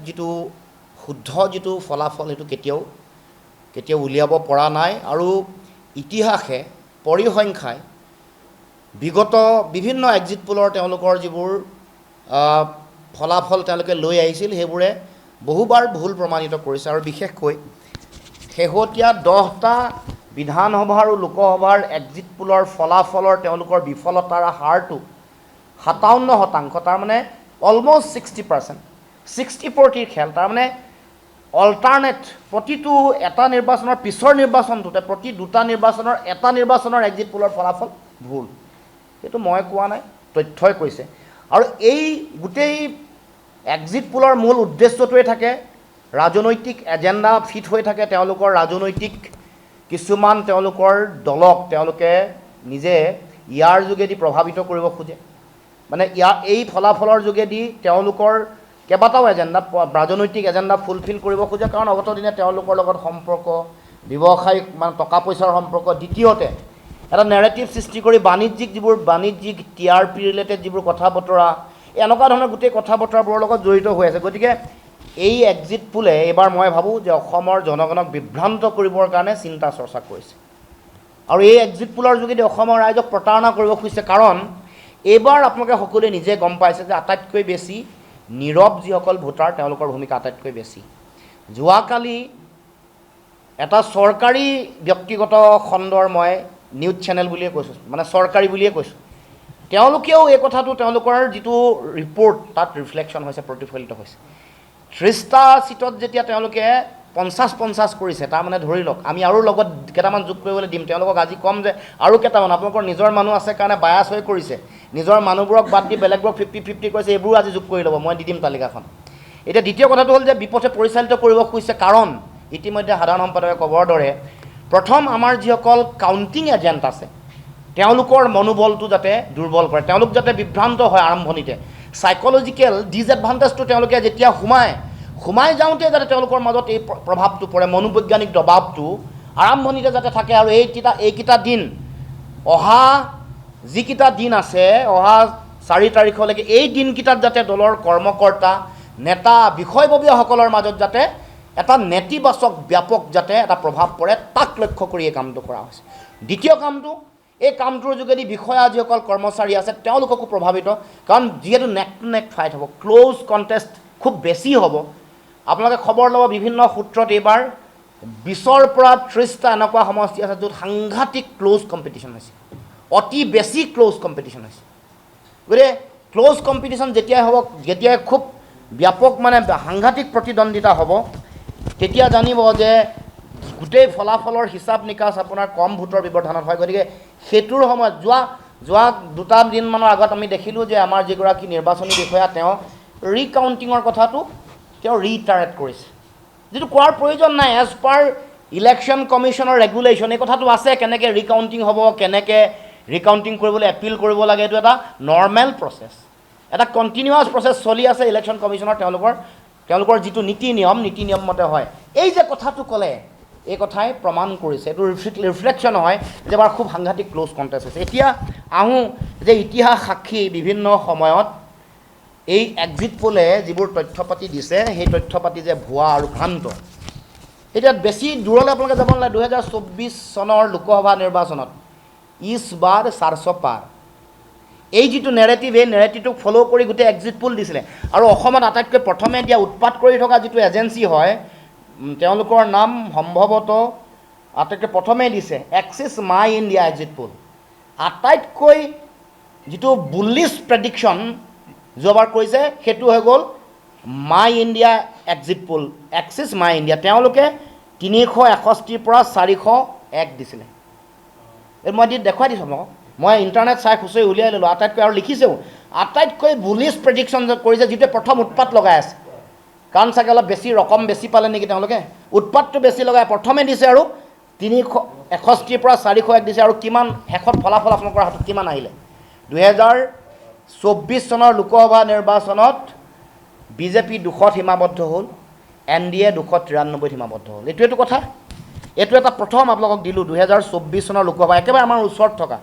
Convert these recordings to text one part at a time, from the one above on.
যিটো শুদ্ধ যিটো ফলাফল সেইটো কেতিয়াও উলিয়াব পৰা নাই আৰু ইতিহাসে পৰিসংখ্যাই বিগত বিভিন্ন এক্সিট পোলৰ তেওঁলোকৰ যিবোৰ ফলাফল তেওঁলোকে লৈ আহিছিল সেইবোৰে বহুবাৰ ভুল প্ৰমাণিত কৰিছে আৰু বিশেষকৈ শেহতীয়া 10টা বিধানসভা আৰু লোকসভাৰ এক্সিট পোলৰ ফলাফলৰ তেওঁলোকৰ বিফলতাৰ হাৰটো 57%, তাৰমানে অলমষ্ট 60%, 60-40 খেল। তাৰমানে অল্টাৰনেট প্ৰতিটো এটা নিৰ্বাচনৰ পিছৰ নিৰ্বাচনটোতে প্ৰতি দুটা নিৰ্বাচনৰ এটা নিৰ্বাচনৰ এক্সিট পোলৰ ফলাফল ভুল। সেইটো মই কোৱা নাই, তথ্যই কৈছে। আৰু এই গোটেই এক্সিট পোলৰ মূল উদ্দেশ্যটোৱে থাকে ৰাজনৈতিক এজেণ্ডা ফিট হৈ থাকে তেওঁলোকৰ ৰাজনৈতিক কিছুমান তেওঁলোকৰ দলক তেওঁলোকে নিজে ইয়াৰ যোগেদি প্ৰভাৱিত কৰিব খোজে। মানে এই ফলাফলৰ যোগেদি তেওঁলোকৰ কেইবাটাও এজেণ্ডা ৰাজনৈতিক এজেণ্ডা ফুলফিল কৰিব খোজে, কাৰণ অৱত দিনে তেওঁলোকৰ লগত সম্পৰ্ক ব্যৱসায়িক মানে টকা পইচাৰ সম্পৰ্ক, দ্বিতীয়তে এটা নেৰেটিভ সৃষ্টি কৰি বাণিজ্যিক TRP ৰিলেটেড যিবোৰ কথা বতৰা এনেকুৱা ধৰণৰ গোটেই কথা বতৰাবোৰৰ লগত জড়িত হৈ আছে। গতিকে এই এক্সিট পোলে এইবাৰ মই ভাবোঁ যে অসমৰ জনগণক বিভ্ৰান্ত কৰিবৰ কাৰণে চিন্তা চৰ্চা কৰিছে আৰু এই এক্সিট পোলৰ যোগেদি অসমৰ ৰাইজক প্ৰতাৰণা কৰিব খুজিছে। কাৰণ এইবাৰ আপোনালোকে সকলোৱে নিজে গম পাইছে যে আটাইতকৈ বেছি নীৰৱ যিসকল ভোটাৰ তেওঁলোকৰ ভূমিকা আটাইতকৈ বেছি। যোৱাকালি এটা চৰকাৰী ব্যক্তিগত খণ্ডৰ মই নিউজ চেনেল বুলিয়ে কৈছোঁ, মানে চৰকাৰী বুলিয়ে কৈছোঁ, তেওঁলোকেও এই কথাটো তেওঁলোকৰ যিটো ৰিপৰ্ট তাত ৰিফ্লেকশ্যন হৈছে, প্ৰতিফলিত হৈছে। 30টা চিটত যেতিয়া তেওঁলোকে 50-50 কৰিছে, তাৰমানে ধৰি লওক আমি আৰু লগত কেইটামান যোগ কৰিবলৈ দিম, তেওঁলোকক আজি ক'ম যে আৰু কেইটামান আপোনালোকৰ নিজৰ মানুহ আছে কাৰণে বায়াছ হৈ কৰিছে, নিজৰ মানুহবোৰক বাদ দি বেলেগবোৰক 50-50 কৰিছে, এইবোৰো আজি যোগ কৰি ল'ব, মই দি দিম তালিকাখন। এতিয়া দ্বিতীয় কথাটো হ'ল যে বিপথে পৰিচালিত কৰিব খুজিছে, কাৰণ ইতিমধ্যে সাধাৰণ সম্পাদকে ক'বৰ দৰে প্ৰথম আমাৰ যিসকল কাউণ্টিং এজেণ্ট আছে তেওঁলোকৰ মনোবলটো যাতে দুৰ্বল কৰে, তেওঁলোক যাতে বিভ্ৰান্ত হয় আৰম্ভণিতে, চাইক'লজিকেল ডিছএডভান্টেজটো তেওঁলোকে যেতিয়া সোমাই যাওঁতে যাতে তেওঁলোকৰ মাজত এই প্ৰভাৱটো পৰে, মনোবৈজ্ঞানিক দবাৱটো আৰম্ভণিতে যাতে থাকে। আৰু এইকেইটা দিন অহা যিকেইটা দিন আছে অহা 4 তাৰিখলৈকে এই দিনকেইটাত যাতে দলৰ কৰ্মকৰ্তা নেতা বিষয়ববীয়াসকলৰ মাজত যাতে এটা নেতিবাচক ব্যাপক যাতে এটা প্ৰভাৱ পৰে, তাক লক্ষ্য কৰি এই কামটো কৰা হৈছে। দ্বিতীয় কামটো, এই কামটোৰ যোগেদি বিষয়া যিসকল কৰ্মচাৰী আছে তেওঁলোককো প্ৰভাৱিত, কাৰণ যিহেতু নেক টু নেক ফাইট হ'ব, ক্ল'জ কণ্টেষ্ট খুব বেছি হ'ব। আপোনালোকে খবৰ ল'ব বিভিন্ন সূত্ৰত এইবাৰ 20ৰ পৰা 30টা এনেকুৱা সমষ্টি আছে য'ত সাংঘাতিক ক্ল'জ কম্পিটিশ্যন হৈছে, অতি বেছি ক্ল'জ কম্পিটিশ্যন হৈছে। গতিকে ক্ল'জ কম্পিটিশ্যন যেতিয়াই খুব ব্যাপক মানে সাংঘাতিক প্ৰতিদ্বন্দ্বিতা হ'ব, তেতিয়া জানিব যে গোটেই ফলাফলৰ হিচাপ নিকাচ আপোনাৰ কম ভোটৰ ব্যৱধানত হয়। গতিকে সেইটোৰ সময়ত যোৱা 2টা দিনমানৰ আগত আমি দেখিলোঁ যে আমাৰ যিগৰাকী নিৰ্বাচনী বিষয়া তেওঁ ৰিকাউণ্টিঙৰ কথাটো তেওঁ ৰিটাৰেট কৰিছে, যিটো কোৱাৰ প্ৰয়োজন নাই। এজ পাৰ ইলেকশ্যন কমিশ্যনৰ ৰেগুলেশ্যন এই কথাটো আছে, কেনেকৈ ৰিকাউণ্টিং হ'ব, কেনেকৈ ৰিকাউণ্টিং কৰিবলৈ এপিল কৰিব লাগে, এইটো এটা নৰ্মেল প্ৰচেছ, এটা কণ্টিনিউৱাছ প্ৰচেছ চলি আছে ইলেকশ্যন কমিশ্যনৰ তেওঁলোকৰ যিটো নীতি নিয়ম মতে হয়। এই যে কথাটো ক'লে এই কথাই প্ৰমাণ কৰিছে, এইটো ৰিফ্লেকশ্যন হয় যে এবাৰ খুব সাংঘাতিক ক্ল'জ কণ্টেষ্ট হৈছে। এতিয়া আহোঁ যে ইতিহাস সাক্ষী বিভিন্ন সময়ত এই এক্সিট পোলে যিবোৰ তথ্য পাতি দিছে সেই তথ্য পাতি যে ভুৱা আৰু ভ্ৰান্ত। এতিয়া বেছি দূৰলৈ আপোনালোকে যাব নালাগে, 2024 চনৰ লোকসভা নিৰ্বাচনত ইছ বাৰ 400 পাৰ, এই যিটো নেৰেটিভ এই নেৰেটিভটোক ফ'ল' কৰি গোটেই এক্সিট পোল দিছিলে। আৰু অসমত আটাইতকৈ প্ৰথমে দিয়া উৎপাত কৰি থকা যিটো এজেঞ্চি হয় তেওঁলোকৰ নাম সম্ভৱতঃ আটাইতকৈ প্ৰথমে দিছে axis my India exit pole. আটাইতকৈ যিটো বুলিছ প্ৰেডিকশ্যন যোৱাবাৰ কৰিছে সেইটো হৈ গ'ল my India exit pole, axis my India. তেওঁলোকে 361ৰ পৰা 401 দিছিলে। মই দেখুৱাই দিছোঁ আপোনালোকক, মই ইণ্টাৰনেট চাই খুচৰি উলিয়াই ল'লোঁ আটাইতকৈ, আৰু লিখিছেও আটাইতকৈ বুলিছ প্ৰেডিকশ্যন কৰিছে, যিটোৱে প্ৰথম উৎপাত লগাই আছে, কাৰণ চাগে অলপ বেছি ৰকম বেছি পালে নেকি তেওঁলোকে, উৎপাতটো বেছি লগাই প্ৰথমে দিছে আৰু 361ৰ পৰা 401 দিছে। আৰু কিমান শেষত ফলাফল আপোনালোকৰ হাতত কিমান আহিলে? 2024 চনৰ লোকসভা নিৰ্বাচনত বিজেপি 200ত সীমাবদ্ধ হ'ল, NDA 293ত সীমাবদ্ধ হ'ল। এইটোৱেটো কথা, এইটো এটা প্ৰথম আপোনালোকক দিলোঁ 2024 চনৰ লোকসভা, একেবাৰে আমাৰ ওচৰত থকা।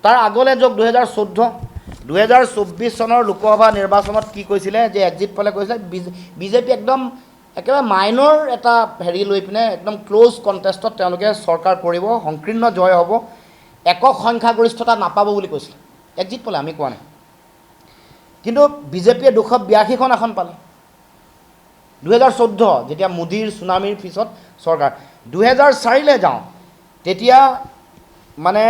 তাৰ আগলৈ যাওক 2014, 2024 চনৰ লোকসভা নিৰ্বাচনত কি কৈছিলে যে এক্সিট পলে কৈছিলে বিজেপি একদম একেবাৰে মাইনৰ এটা হেৰি লৈ পিনে একদম ক্লোজ কণ্টেষ্টত তেওঁলোকে চৰকাৰ কৰিব, সংকীৰ্ণ জয় হ'ব, একক সংখ্যাগৰিষ্ঠতা নাপাব বুলি কৈছিলে এক্সিট পলে, আমি কোৱা নাই। কিন্তু বিজেপিয়ে 282খন আসন পালে 2014 যেতিয়া মোদীৰ চুনামীৰ পিছত চৰকাৰ। 2004লৈ যাওঁ, তেতিয়া মানে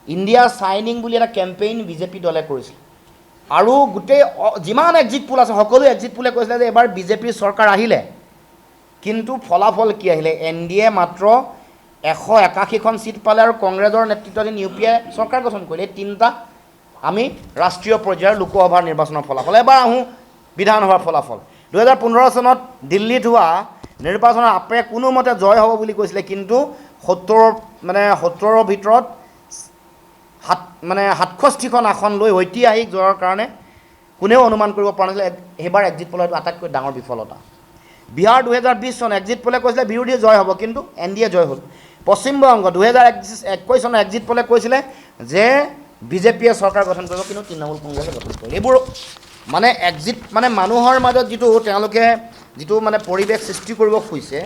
ইণ্ডিয়া চাইনিং বুলি এটা কেম্পেইন বিজেপি দলে কৰিছিল আৰু গোটেই যিমান এক্সিট পোল আছে সকলো এক্সিট পোলে কৈছিলে যে এবাৰ বিজেপিৰ চৰকাৰ আহিলে। কিন্তু ফলাফল কি আহিলে? NDA মাত্ৰ 181খন চিট পালে আৰু কংগ্ৰেছৰ নেতৃত্বাধীন UPA চৰকাৰ গঠন কৰিলে। এই তিনিটা আমি ৰাষ্ট্ৰীয় পৰ্যায়ৰ লোকসভাৰ নিৰ্বাচনৰ ফলাফল। এবাৰ আহোঁ বিধানসভাৰ ফলাফল। 2015 চনত দিল্লীত হোৱা নিৰ্বাচনৰ আপে কোনোমতে জয় হ'ব বুলি কৈছিলে, কিন্তু 70ৰ ভিতৰত 67খন আসন লৈ ঐতিহাসিক জয়ৰ কাৰণে কোনেও অনুমান কৰিব পৰা নাছিলে। সেইবাৰ এক্সিট পলৰ আটাইতকৈ ডাঙৰ বিফলতা। বিহাৰ 2020 চন এক্সিট পলে কৈছিলে বিৰোধী জয় হ'ব, কিন্তু NDA জয় হ'ল। পশ্চিমবংগ 2021 চনত এক্সিট পলে কৈছিলে যে বিজেপিয়ে চৰকাৰ গঠন কৰিব, কিন্তু তৃণমূল কংগ্ৰেছে গঠন কৰিব। এইবোৰ মানে এক্সিট মানে মানুহৰ মাজত তেওঁলোকে যিটো মানে পৰিৱেশ সৃষ্টি কৰিব খুজিছে।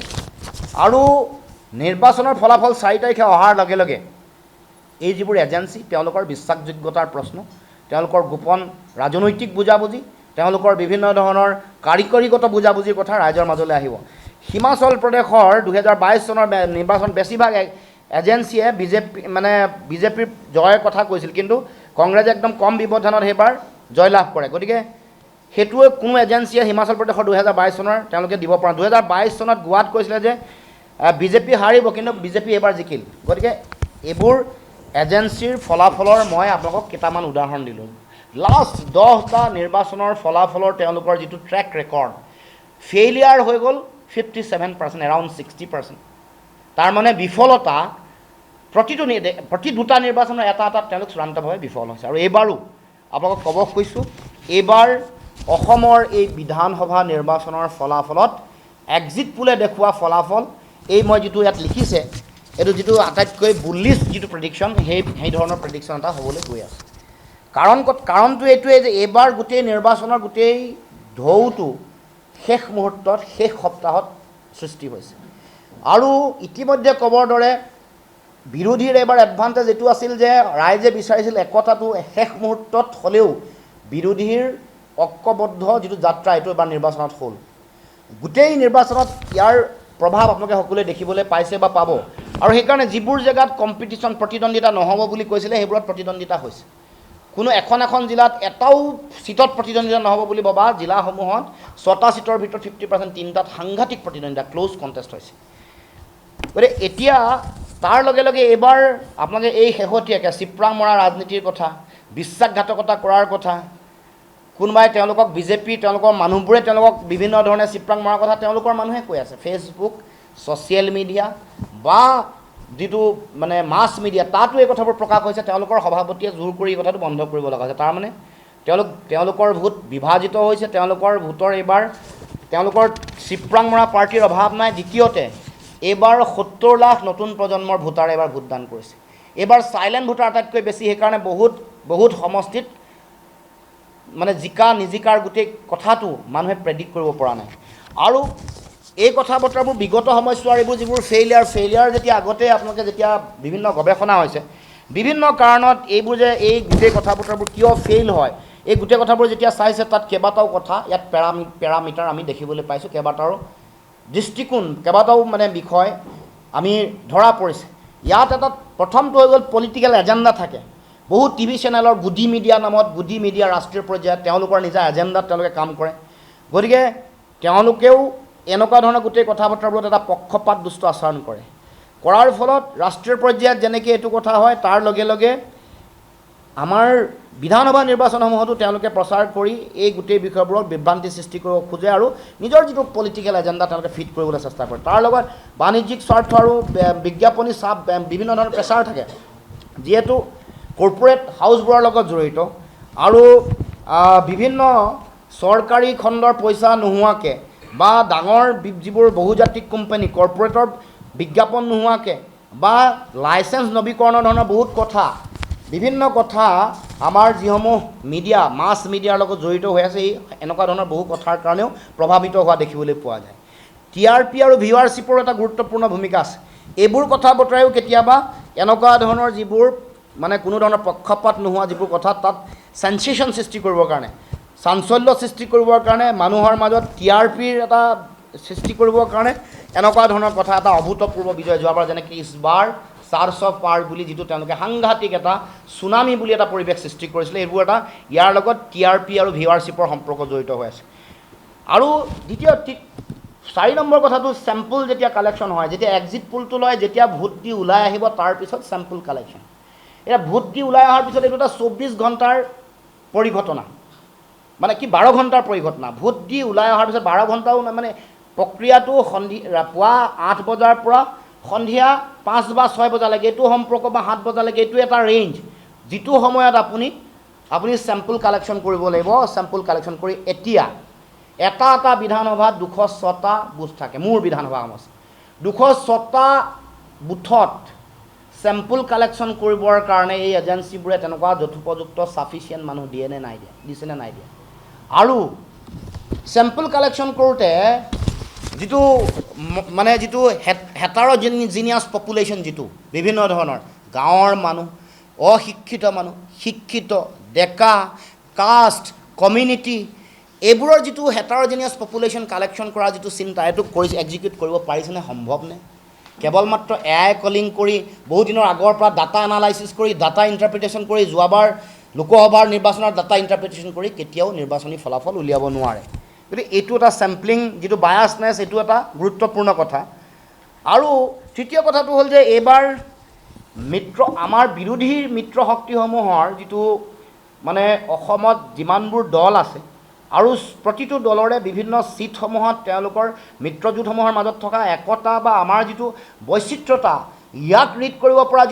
আৰু নিৰ্বাচনৰ ফলাফল 4 তাৰিখে অহাৰ লগে লগে এই যিবোৰ এজেঞ্চি তেওঁলোকৰ বিশ্বাসযোগ্যতাৰ প্ৰশ্ন, তেওঁলোকৰ গোপন ৰাজনৈতিক বুজাবুজি, তেওঁলোকৰ বিভিন্ন ধৰণৰ কাৰিকৰীগত বুজাবুজিৰ কথা ৰাইজৰ মাজলৈ আহিব। হিমাচল প্ৰদেশৰ 2022 চনৰ নিৰ্বাচন বেছিভাগ এজেঞ্চিয়ে বিজেপিৰ জয়ৰ কথা কৈছিল, কিন্তু কংগ্ৰেছে একদম কম ব্যৱধানত সেইবাৰ জয়লাভ কৰে। গতিকে সেইটোৱে কোনো এজেঞ্চিয়ে হিমাচল প্ৰদেশৰ 2022 চনৰ তেওঁলোকে দিব পৰা। 2022 চনত গোৱাত কৈছিলে যে বিজেপি হাৰিব, কিন্তু বিজেপি এইবাৰ জিকিল। গতিকে এইবোৰ এজেঞ্চিৰ ফলাফলৰ মই আপোনালোকক কেইটামান উদাহৰণ দিলোঁ। লাষ্ট 10টা নিৰ্বাচনৰ ফলাফলৰ তেওঁলোকৰ যিটো ট্ৰেক ৰেকৰ্ড, ফেইলিয়াৰ হৈ গ'ল 57%, এৰাউণ্ড 60%। তাৰমানে বিফলতা প্ৰতি দুটা নিৰ্বাচনৰ এটা তেওঁলোক চূড়ান্তভাৱে বিফল হৈছে। আৰু এইবাৰো আপোনালোকক ক'ব কৈছোঁ, এইবাৰ অসমৰ এই বিধানসভা নিৰ্বাচনৰ ফলাফলত এক্সিট পোলে দেখুওৱা ফলাফল, এই মই যিটো ইয়াত লিখিছে, এইটো যিটো আটাইতকৈ বুলিছ যিটো প্ৰেডিকশ্যন, সেই ধৰণৰ প্ৰেডিকশ্যন এটা হ'বলৈ গৈ আছে। কাৰণটো এইটোৱে যে এইবাৰ গোটেই নিৰ্বাচনৰ গোটেই ঢৌটো শেষ মুহূৰ্তত, শেষ সপ্তাহত সৃষ্টি হৈছে। আৰু ইতিমধ্যে ক'বৰ দৰে বিৰোধীৰ এইবাৰ এডভান্টেজ এইটো আছিল যে ৰাইজে বিচাৰিছিল একতাটো শেষ মুহূৰ্তত হ'লেও বিৰোধীৰ ঐক্যবদ্ধ যিটো যাত্ৰা, এইটো এবাৰ নিৰ্বাচনত হ'ল। গোটেই নিৰ্বাচনত ইয়াৰ প্ৰভাৱ আপোনালোকে সকলোৱে দেখিবলৈ পাইছে বা পাব। আৰু সেইকাৰণে যিবোৰ জেগাত কম্পিটিশ্যন প্ৰতিদ্বন্দ্বিতা নহ'ব বুলি কৈছিলে, সেইবোৰত প্ৰতিদ্বন্দ্বিতা হৈছে। কোনো এখন জিলাত এটাও চিটত প্ৰতিদ্বন্দ্বিতা নহ'ব বুলি ভবা জিলাসমূহত 6টা চিটৰ ভিতৰত 50%, 3টাত সাংঘাতিক প্ৰতিদ্বন্দ্বিতা, ক্ল'জ কণ্টেষ্ট হৈছে। গতিকে এতিয়া তাৰ লগে লগে এইবাৰ আপোনালোকে এই শেহতীয়াকৈ চিপৰাং মৰা ৰাজনীতিৰ কথা, বিশ্বাসঘাতকতা কৰাৰ কথা, কোনোবাই তেওঁলোকক বিজেপি, তেওঁলোকৰ মানুহবোৰে তেওঁলোকক বিভিন্ন ধৰণে চিপৰাং মৰাৰ কথা তেওঁলোকৰ মানুহে কৈ আছে। ফেচবুক, ছ'চিয়েল মিডিয়া বা যিটো মাছ মিডিয়া, তাতো এই কথাবোৰ প্ৰকাশ হৈছে। তেওঁলোকৰ সভাপতিয়ে জোৰ কৰি এই কথাটো বন্ধ কৰিব লগা হৈছে। তাৰমানে তেওঁলোকৰ ভোট বিভাজিত হৈছে। তেওঁলোকৰ ভোটৰ এইবাৰ তেওঁলোকৰ চিপৰাং মৰা পাৰ্টীৰ অভাৱ নাই। দ্বিতীয়তে এইবাৰ 70 লাখ নতুন প্ৰজন্মৰ ভোটাৰে এইবাৰ ভোটদান কৰিছে। এইবাৰ চাইলেণ্ট ভোটাৰ আটাইতকৈ বেছি। সেইকাৰণে বহুত সমষ্টিত জিকা নিজিকাৰ গোটেই কথাটো মানুহে প্ৰেডিক্ট কৰিব পৰা নাই। আৰু এই কথা বতৰাবোৰ বিগত সময়ছোৱাৰ এইবোৰ যিবোৰ ফেইলিয়াৰ যেতিয়া আগতে আপোনালোকে যেতিয়া বিভিন্ন গৱেষণা হৈছে, বিভিন্ন কাৰণত এইবোৰ যে এই গোটেই কথা বতৰাবোৰ কিয় ফেইল হয়, এই গোটেই কথাবোৰ যেতিয়া চাইছে, তাত কেইবাটাও কথা ইয়াত পেৰামিটাৰ আমি দেখিবলৈ পাইছোঁ, কেইবাটাও দৃষ্টিকোণ, কেইবাটাও বিষয় আমি ধৰা পৰিছে। ইয়াত এটা প্ৰথমটো হৈ গ'ল পলিটিকেল এজেণ্ডা থাকে। বহু টিভি চেনেলৰ গুডি মিডিয়া নামত, গুডি মিডিয়া ৰাষ্ট্ৰীয় পৰ্যায়ত তেওঁলোকৰ নিজা এজেণ্ডাত তেওঁলোকে কাম কৰে। গতিকে তেওঁলোকেও এনেকুৱা ধৰণৰ গোটেই কথা বতৰাবোৰত এটা পক্ষপাত দুষ্ট আচৰণ কৰে। কৰাৰ ফলত ৰাষ্ট্ৰীয় পৰ্যায়ত যেনেকৈ এইটো কথা হয়, তাৰ লগে লগে আমাৰ বিধানসভা নিৰ্বাচনসমূহতো তেওঁলোকে প্ৰচাৰ কৰি এই গোটেই বিষয়বোৰক বিভ্ৰান্তি সৃষ্টি কৰিব খোজে আৰু নিজৰ যিটো পলিটিকেল এজেণ্ডা তেওঁলোকে ফিট কৰিবলৈ চেষ্টা কৰে। তাৰ লগত বাণিজ্যিক স্বাৰ্থ আৰু বিজ্ঞাপনী চাপ, বিভিন্ন ধৰণৰ প্ৰেছাৰ থাকে, যিহেতু কৰ্পৰেট হাউচবোৰৰ লগত জড়িত আৰু বিভিন্ন চৰকাৰী খণ্ডৰ পইচা নোহোৱাকৈ বা ডাঙৰ যিবোৰ বহুজাতিক কোম্পানী, কৰ্পৰেটৰ বিজ্ঞাপন নোহোৱাকৈ বা লাইচেঞ্চ নৱীকৰণৰ ধৰণৰ বহুত কথা বিভিন্ন কথা আমাৰ যিসমূহ মিডিয়া মাছ মিডিয়াৰ লগত জড়িত হৈ আছে এই এনেকুৱা ধৰণৰ বহু কথাৰ কাৰণেও প্ৰভাৱিত হোৱা দেখিবলৈ পোৱা যায়। TRP আৰু ভিউৱাৰশ্বিপৰ এটা গুৰুত্বপূৰ্ণ ভূমিকা আছে। এইবোৰ কথা বতৰাও কেতিয়াবা এনেকুৱা ধৰণৰ যিবোৰ মানে কোনো ধৰণৰ পক্ষপাত নোহোৱা যিবোৰ কথা তাত সেন্সেশ্যন সৃষ্টি কৰিবৰ কাৰণে চাঞ্চল্য সৃষ্টি কৰিবৰ কাৰণে মানুহৰ মাজত TRPৰ এটা সৃষ্টি কৰিবৰ কাৰণে এনেকুৱা ধৰণৰ কথা এটা অভূতপূৰ্ব বিজয় যোৱাবাৰ যেনেকৈ ইছবাৰ চাৰ্চ অফ পাৰ বুলি যিটো তেওঁলোকে সাংঘাতিক এটা সুনামি বুলি এটা পৰিৱেশ সৃষ্টি কৰিছিলে এইবোৰ এটা ইয়াৰ লগত TRP আৰু ভিউৱাৰশ্বিপৰ সম্পৰ্ক জড়িত হৈ আছে। আৰু দ্বিতীয় 4 নম্বৰ কথাটো চেম্পল যেতিয়া কালেকশ্যন হয় যেতিয়া এক্সিট পোলটো লয় যেতিয়া ভোট দি ওলাই আহিব তাৰপিছত চেম্পল কালেকশ্যন। এতিয়া ভোট দি ওলাই অহাৰ পিছত এইটো এটা 24 ঘণ্টাৰ পৰিঘটনা মানে কি 12 ঘণ্টাৰ পৰিঘটনা। ভোট দি ওলাই অহাৰ পিছত 12 ঘণ্টাও মানে প্ৰক্ৰিয়াটো পুৱা 8 বজাৰ পৰা সন্ধিয়া 5 বা 6 বজালৈকে এইটো সম্পৰ্ক বা 7 বজালৈকে এইটো এটা ৰেঞ্জ যিটো সময়ত আপুনি চেম্পল কালেকশ্যন কৰিব লাগিব। চেম্পল কালেকশ্যন কৰি এতিয়া এটা বিধানসভাত 206টা বুথ থাকে। মোৰ বিধানসভা সমষ্টি 206টা বুথত চেম্পল কালেকশ্যন কৰিবৰ কাৰণে এই এজেঞ্চিবোৰে তেনেকুৱা যথোপযুক্ত ছাফিচিয়েণ্ট মানুহ দিয়ে নে নাই দিয়ে দিছেনে নাই দিয়ে। আৰু চেম্পল কালেকশ্যন কৰোঁতে যিটো মানে যিটো হেটাৰজিনিয়াছ পপুলেশ্যন যিটো বিভিন্ন ধৰণৰ গাঁৱৰ মানুহ অশিক্ষিত মানুহ শিক্ষিত ডেকা কাষ্ট কমিউনিটি এইবোৰৰ যিটো হেটাৰজিনিয়াছ পপুলেশ্যন কালেকশ্যন কৰা যিটো চিন্তা এইটো কৰি এক্সিকিউট কৰিব পাৰিছেনে সম্ভৱনে? কেৱল মাত্ৰ AI কলিং কৰি বহু দিনৰ আগৰ পৰা ডাটা এনালাইচিছ কৰি ডাটা ইণ্টাৰপ্ৰিটেশ্যন কৰি যোৱাবাৰ লোকসভাৰ নিৰ্বাচনৰ ডাটা ইণ্টাৰপ্ৰিটেশ্যন কৰি কেতিয়াও নিৰ্বাচনী ফলাফল উলিয়াব নোৱাৰে। গতিকে এইটো এটা চেম্পলিং যিটো বায়াছনেছ এইটো এটা গুৰুত্বপূৰ্ণ কথা। আৰু তৃতীয় কথাটো হ'ল যে এইবাৰ আমাৰ বিৰোধীৰ মিত্ৰ শক্তিসমূহৰ যিটো মানে অসমত যিমানবোৰ দল আছে আৰু প্ৰতিটো দলৰে বিভিন্ন ছিটসমূহত তেওঁলোকৰ মিত্ৰজোঁটসমূহৰ মাজত থকা একতা বা আমাৰ যিটো বৈচিত্ৰতা ইয়াক ৰিড কৰিব পৰা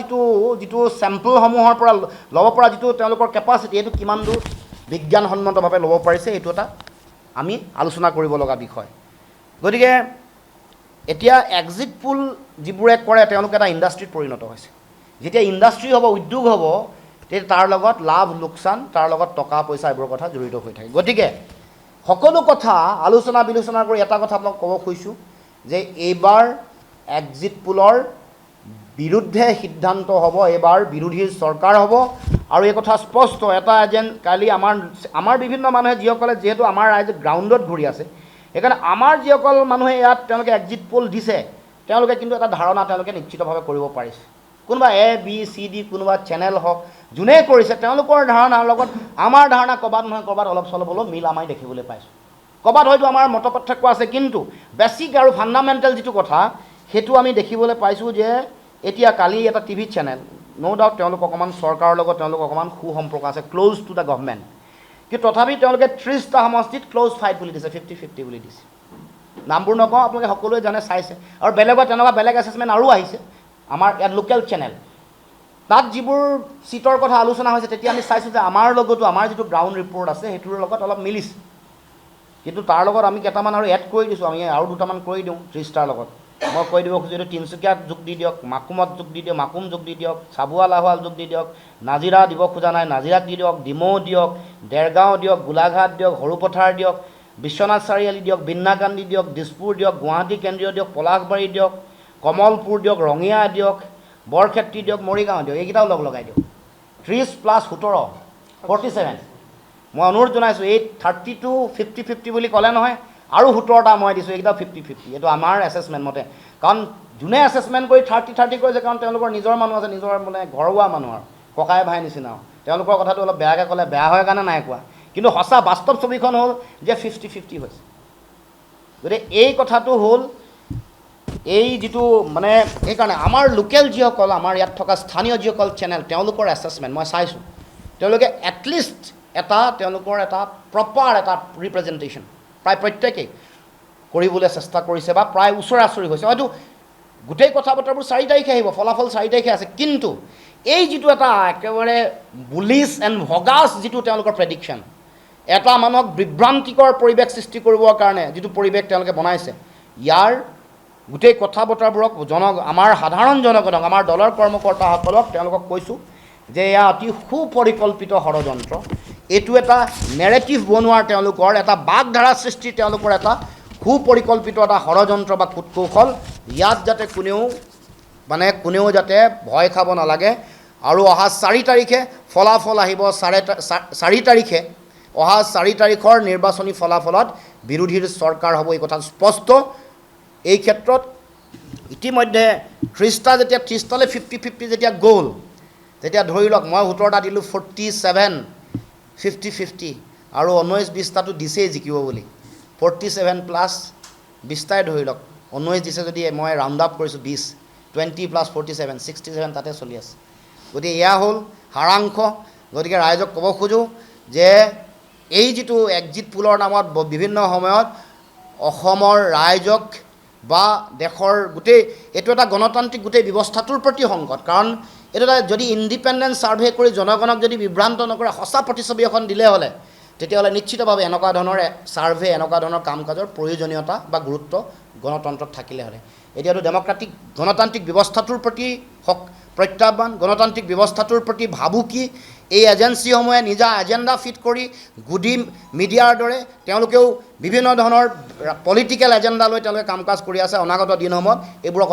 যিটো চেম্পলসমূহৰ পৰা ল'ব পৰা যিটো তেওঁলোকৰ কেপাচিটি এইটো কিমান দূৰ বিজ্ঞানসন্মতভাৱে ল'ব পাৰিছে এইটো এটা আমি আলোচনা কৰিব লগা বিষয়। গতিকে এতিয়া এক্সিট পোল যিবোৰে কৰে তেওঁলোকে এটা ইণ্ডাষ্ট্ৰীত পৰিণত হৈছে। যেতিয়া ইণ্ডাষ্ট্ৰী হ'ব উদ্যোগ হ'ব তেতিয়া তাৰ লগত লাভ লোকচান তাৰ লগত টকা পইচা এইবোৰৰ কথা জড়িত হৈ থাকে। গতিকে সকলো কথা আলোচনা বিলোচনা কৰি এটা কথা আপোনাক ক'ব খুজিছোঁ যে এইবাৰ এক্সিট পোলৰ বিৰুদ্ধে সিদ্ধান্ত হ'ব। এইবাৰ বিৰোধীৰ চৰকাৰ হ'ব আৰু এই কথা স্পষ্ট এটা যেন কালি আমাৰ বিভিন্ন মানুহে যিসকলে যিহেতু আমাৰ ৰাইজে গ্ৰাউণ্ডত ঘূৰি আছে সেইকাৰণে আমাৰ যিসকল মানুহে ইয়াত তেওঁলোকে এক্সিট পোল দিছে তেওঁলোকে কিন্তু এটা ধাৰণা তেওঁলোকে নিশ্চিতভাৱে কৰিব পাৰিছে। কোনোবা ABCD কোনোবা চেনেল হওক যোনে কৰিছে তেওঁলোকৰ ধাৰণাৰ লগত আমাৰ ধাৰণা ক'ৰবাত নহয় ক'ৰবাত অলপ চলপ হ'লেও মিল আমি দেখিবলৈ পাইছোঁ। ক'ৰবাত হয়তো আমাৰ মত পাৰ্থক্য আছে কিন্তু বেছিক আৰু ফাণ্ডামেণ্টেল যিটো কথা সেইটো আমি দেখিবলৈ পাইছোঁ যে এতিয়া কালি এটা TV চেনেল ন' ডাউট তেওঁলোক অকণমান চৰকাৰৰ লগত তেওঁলোক অকণমান সুসম্পৰ্ক আছে ক্ল'জ টু দ্য গভৰ্ণমেণ্ট কিন্তু তথাপি তেওঁলোকে 30টা সমষ্টিত ক্ল'জ ফাইট বুলি দিছে 50-50 বুলি দিছে। নামবোৰ নকওঁ আপোনালোকে সকলোৱে জানে চাইছে আৰু বেলেগত তেনেকুৱা বেলেগ এছেছমেণ্ট আৰু আহিছে আমাৰ ইয়াত লোকেল চেনেল তাত যিবোৰ চিটৰ কথা আলোচনা হৈছে তেতিয়া আমি চাইছোঁ যে আমাৰ লগতো আমাৰ যিটো গ্ৰাউণ্ড ৰিপৰ্ট আছে সেইটোৰ লগত অলপ মিলিছে কিন্তু তাৰ লগত আমি কেইটামান আৰু এড কৰি দিছোঁ আমি আৰু দুটামান কৰি দিওঁ 30টাৰ লগত মই কৈ দিব খুজিছোঁ এইটো তিনিচুকীয়াত যোগ দি দিয়ক মাকুমত যোগ দি দিয়ক মাকুম যোগ দি দিয়ক চাবুৱা লাহোৱাল যোগ দি দিয়ক নাজিৰা দিব খোজা নাই নাজিৰাত দি দিয়ক ডিমৌ দিয়ক দেৰগাঁও দিয়ক গোলাঘাট দিয়ক সৰুপথাৰ দিয়ক বিশ্বনাথ চাৰিআলি দিয়ক বিন্নাকান্দি দিয়ক দিছপুৰ দিয়ক গুৱাহাটী কেন্দ্ৰীয় দিয়ক পলাশবাৰী দিয়ক কমলপুৰ দিয়ক ৰঙিয়া দিয়ক বৰক্ষেত্ৰী দিয়ক মৰিগাঁও দিয়ক এইকেইটাও লগাই দিয়ক 30 + 17 47 মই অনুৰোধ জনাইছোঁ এই 32 50-50 বুলি ক'লে নহয় আৰু 17টা মই দিছোঁ এইকেইটা 50-50 এইটো আমাৰ এছেছমেণ্ট মতে কাৰণ যোনে এছেছমেণ্ট কৰি 30-30 কৰিছে কাৰণ তেওঁলোকৰ নিজৰ মানুহ আছে নিজৰ মানে ঘৰুৱা মানুহৰ ককাই ভাই নিচিনাও তেওঁলোকৰ কথাটো অলপ বেয়াকৈ ক'লে বেয়া হয় কাৰণে নাই কোৱা কিন্তু সঁচা বাস্তৱ ছবিখন হ'ল যে 50-50 হৈছে। গতিকে এই কথাটো হ'ল এই যিটো মানে সেইকাৰণে আমাৰ লোকেল যিসকল আমাৰ ইয়াত থকা স্থানীয় যিসকল চেনেল তেওঁলোকৰ এছেছমেণ্ট মই চাইছোঁ তেওঁলোকে এটলিষ্ট তেওঁলোকৰ এটা প্ৰপাৰ এটা ৰিপ্ৰেজেণ্টেশ্যন প্ৰায় প্ৰত্যেকেই কৰিবলৈ চেষ্টা কৰিছে বা প্ৰায় ওচৰা ওচৰি হৈছে। হয়তো গোটেই কথা বতৰাবোৰ 4 তাৰিখে আহিব ফলাফল 4 তাৰিখে আছে কিন্তু এই যিটো এটা একেবাৰে বুলিছ এণ্ড ভগাছ যিটো তেওঁলোকৰ প্ৰেডিকশ্যন এটা মানুহক বিভ্ৰান্তিকৰ পৰিৱেশ সৃষ্টি কৰিবৰ কাৰণে যিটো পৰিৱেশ তেওঁলোকে বনাইছে ইয়াৰ গোটেই কথা বতৰাবোৰক আমাৰ সাধাৰণ জনগণক আমাৰ দলৰ কৰ্মকৰ্তাসকলক তেওঁলোকক কৈছোঁ যে এয়া অতি সুপৰিকল্পিত ষড়যন্ত্ৰ, এইটো এটা নেৰেটিভ বনোৱাৰ তেওঁলোকৰ এটা বাগধাৰা সৃষ্টিৰ তেওঁলোকৰ এটা সুপৰিকল্পিত এটা ষড়যন্ত্ৰ বা কূটকৌশল, ইয়াত যাতে কোনেও যাতে ভয় খাব নালাগে। আৰু অহা 4 তাৰিখে ফলাফল আহিব, 4 তাৰিখে অহা 4 তাৰিখৰ নিৰ্বাচনী ফলাফলত বিৰোধীৰ চৰকাৰ হ'ব, এই কথা স্পষ্ট। এই ক্ষেত্ৰত ইতিমধ্যে 30টা যেতিয়া 30টালৈ 50-50 যেতিয়া গ'ল, তেতিয়া ধৰি লওক মই 17টা দিলোঁ 47-50-50 আৰু 19-20টাটো দিছেই জিকিব বুলি, 47 প্লাছ 20টাই ধৰি লওক 19 দিছে যদি মই ৰাউণ্ড আপ কৰিছোঁ 20 প্লাছ 47 67 তাতে চলি আছে। গতিকে এয়া হ'ল সাৰাংশ। গতিকে ৰাইজক ক'ব খোজোঁ যে এই যিটো এক্সিট পোলৰ নামত বিভিন্ন সময়ত অসমৰ ৰাইজক বা দেশৰ গোটেই এইটো এটা গণতান্ত্ৰিক গোটেই ব্যৱস্থাটোৰ প্ৰতি সংকট। কাৰণ এইটো এটা যদি ইণ্ডিপেণ্ডেণ্ট ছাৰ্ভে কৰি জনগণক যদি বিভ্ৰান্ত নকৰে সঁচা প্ৰতিচ্ছবি এখন দিলে হ'লে, তেতিয়াহ'লে নিশ্চিতভাৱে এনেকুৱা ধৰণৰ ছাৰ্ভে, এনেকুৱা ধৰণৰ কাম কাজৰ প্ৰয়োজনীয়তা বা গুৰুত্ব গণতন্ত্ৰত থাকিলে হ'লে। এতিয়াতো গণতান্ত্ৰিক ব্যৱস্থাটোৰ প্ৰতি প্ৰত্যাহ্বান, গণতান্ত্ৰিক ব্যৱস্থাটোৰ প্ৰতি ভাবুকি, এই এজেঞ্চিসমূহে নিজা এজেণ্ডা ফিট কৰি গুডি মিডিয়াৰ দৰে তেওঁলোকেও বিভিন্ন ধৰণৰ পলিটিকেল এজেণ্ডা লৈ তেওঁলোকে কাম কাজ কৰি আছে। অনাগত দিনসমূহত এইবোৰক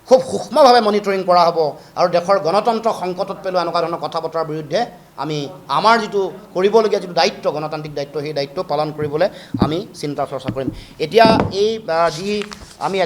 খুব সূক্ষ্মভাৱে মনিটৰিং কৰা হ'ব আৰু দেশৰ গণতন্ত্ৰ সংকটত পেলোৱা এনেকুৱা ধৰণৰ কথা বতৰাৰ বিৰুদ্ধে আমি আমাৰ যিটো কৰিবলগীয়া যিটো দায়িত্ব, গণতান্ত্ৰিক দায়িত্ব, সেই দায়িত্ব পালন কৰিবলৈ আমি চিন্তা চৰ্চা কৰিম। এতিয়া এই যি আমি